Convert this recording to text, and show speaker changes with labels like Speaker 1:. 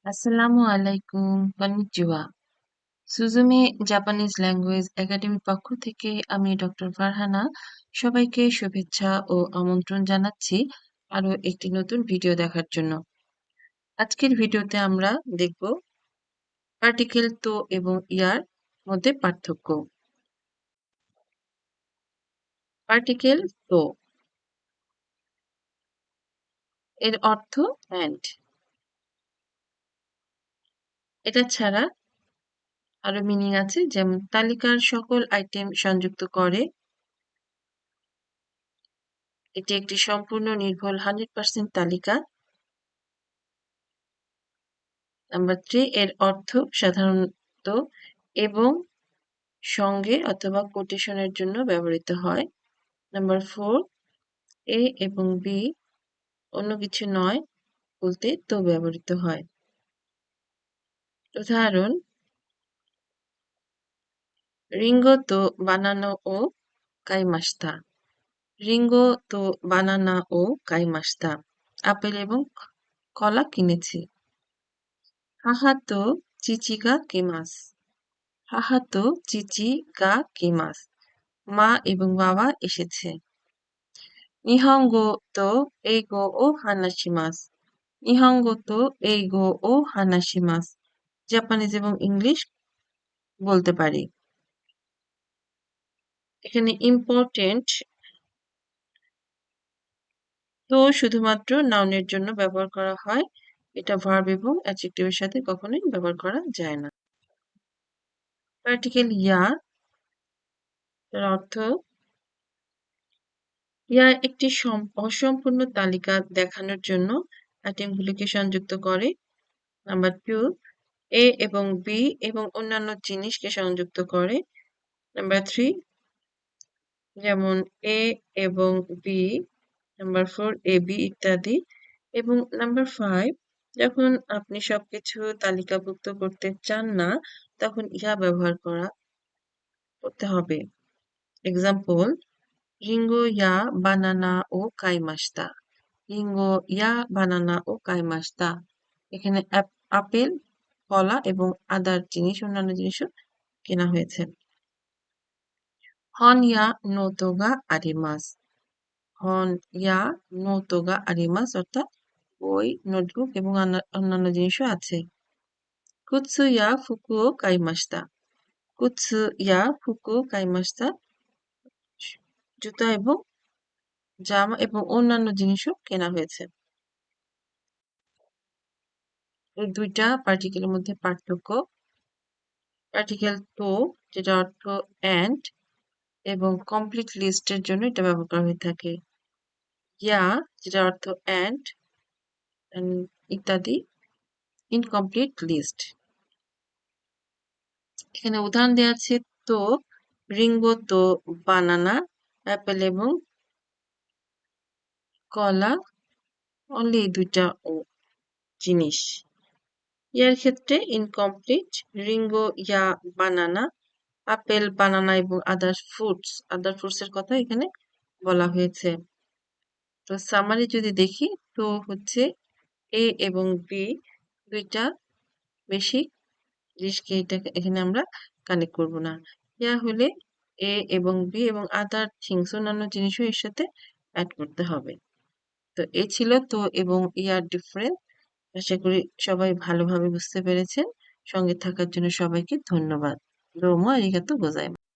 Speaker 1: আসসালামু আলাইকুম, konnichiwa. সুজুমি Japanese language একাডেমির পক্ষ থেকে আমি ডক্টর ফারহানা সবাইকে শুভেচ্ছা ও আমন্ত্রণ জানাচ্ছি আরো একটি নতুন ভিডিও দেখার জন্য। আজকের ভিডিওতে আমরা দেখব পার্টিকেল তো এবং ইয়ার মধ্যে পার্থক্য। পার্টিকেল তো এর অর্থ অ্যান্ড। এটা ছাড়া আরো মিনিং আছে, যেমন তালিকার সকল আইটেম সংযুক্ত করে। এটি একটি সম্পূর্ণ নির্ভুল 100% তালিকা। নাম্বার 3 এর অর্থ সাধারণত এবং, সঙ্গে অথবা কোটেশনের জন্য ব্যবহৃত হয়। নাম্বার 4 এ এবং বি অন্য কিছু নয় বলতে তো ব্যবহৃত হয়। উদাহরণ: রিঙ্গো তো বানানো ও কাইমাস্তা। রিঙ্গো তো বানানা ও কাইমাস্তা। আপেল এবং কলা কিনেছি। হাহা তো চিচি গা কেমাস। হাহা তো চিচি গা কেমাস। মা এবং বাবা এসেছে। নিহঙ্গো তো এইগো ও হানাশিমাস। নিহঙ্গো তো এইগো ও হানাশিমাস। জাপানিজ এবং ইংলিশ বলতে পারি। এখানে ইম্পর্টেন্ট, তো শুধুমাত্র নাউনের জন্য ব্যবহার করা হয়। এটা ভার্ব এবং অ্যাডজেক্টিভের সাথে কখনোই ব্যবহার করা যায় না। পার্টিকেল ইয়া এর অর্থ, ইয়া একটি অসম্পূর্ণ তালিকা দেখানোর জন্য আইটেমগুলিকে সংযুক্ত করে। নাম্বার 2 এ এবং বি এবং অন্যান্য জিনিসকে সংযুক্ত করে। নাম্বার 3 যেমন এ এবং বি। নাম্বার 4 এ বি ইত্যাদি। এবং নাম্বার 5 যখন আপনি সবকিছু তালিকাভুক্ত করতে চান না, তখন ইহা ব্যবহার করতে হবে। এক্সাম্পল: রিঙ্গো ইয়া বানানা ও কাইমাস্তা। রিঙ্গো ইয়া বানানা ও কাইমাস্তা। এখানে আপেল, কলা এবং অন্যান্য জিনিসও কেনা হয়েছে। হন ইয়া নোতো গা আরিমাস। হন ইয়া নোতো গা আরিমাস অর্থাৎ বই, নোটবুক এবং অন্যান্য জিনিসও আছে। কুৎসু ইয়া ফুকুও কাইমাস্তা। কুৎসু ইয়া ফুকুও কাইমাস্তা। জুতা এবং জামা এবং অন্যান্য জিনিসও কেনা হয়েছে। এই দুইটা পার্টিকেলের মধ্যে পার্থক্য। পার্টিকেল তো, যেটা অর্থ অ্যান্ড এবং কমপ্লিট লিস্টের জন্য এটা ব্যবহার করা হয়ে থাকে। ইয়া, যেটা অর্থ অ্যান্ড ইত্যাদি, ইনকমপ্লিট লিস্ট। এখানে উদাহরণ দেওয়া আছে: তো, রিঙ্গো তো বানানা, অ্যাপেল এবং কলা, অনলি এই দুইটা জিনিস। ইয়ার ক্ষেত্রে ইনকমপ্লিট, রিঙ্গো ইয়া বানানা, আপেল, বানানা এবং আদার ফ্রুটস এর কথা এখানে বলা হয়েছে। তো সামারি যদি দেখি, তো হচ্ছে এ এবং বি দুইটা বেশি জিনিসকে এখানে আমরা কানেক্ট করব না। ইয়া হলে এ এবং বি এবং আদার থিংস অন্যান্য জিনিসও এর সাথে অ্যাড করতে হবে। তো এ ছিল তো এবং ইয়ার ডিফারেন্স। আশা করি সবাই ভালোভাবে বুঝতে পেরেছেন। সঙ্গে থাকার জন্য সবাইকে ধন্যবাদ। দোমো আরিগাতো গোজাইমাসু।